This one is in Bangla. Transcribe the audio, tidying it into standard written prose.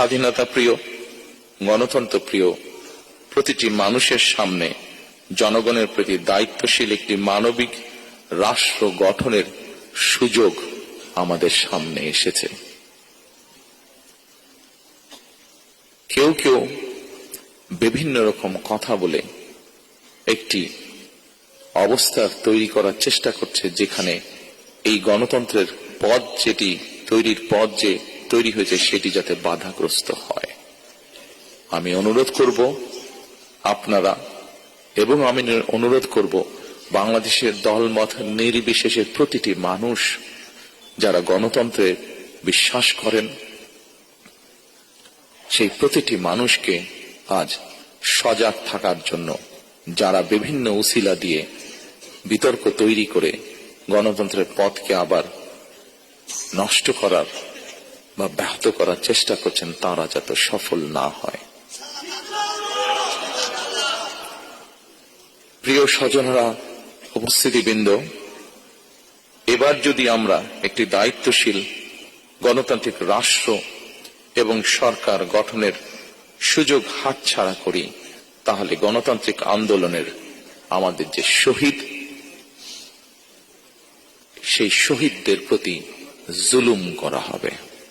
স্বাধীনতা প্রিয়, গণতন্ত্র প্রিয় প্রতিটি মানুষের সামনে জনগণের প্রতি দায়িত্বশীল একটি মানবিক রাষ্ট্র গঠনের সুযোগ আমাদের সামনে এসেছে। কেউ কেউ বিভিন্ন রকম কথা বলে একটি অবস্থা তৈরি করার চেষ্টা করছে, যেখানে এই গণতন্ত্রের পথ যেটি তৈরির পথ যে তৈরি হয়েছে সেটি যাতে বাধাগ্রস্ত হয়। আমি অনুরোধ করব আপনারা, এবং আমি অনুরোধ করব বাংলাদেশের দলমত নির্বিশেষে প্রতিটি মানুষ যারা গণতন্ত্রে বিশ্বাস করেন, সেই প্রতিটি মানুষকে আজ সজাগ থাকার জন্য, যারা বিভিন্ন উসিলা দিয়ে বিতর্ক তৈরি করে গণতন্ত্রের পথকে আবার নষ্ট করার বা ব্যাহত করার চেষ্টা করছেন, তারা যাতে সফল না হয়। প্রিয় স্বজনরা, উপস্থিতিবৃন্দ, এবার যদি আমরা একটি দায়িত্বশীল গণতান্ত্রিক রাষ্ট্র এবং সরকার গঠনের সুযোগ হাতছাড়া করি, তাহলে গণতান্ত্রিক আন্দোলনের আমাদের যে শহীদ, সেই শহীদদের প্রতি জুলুম করা হবে।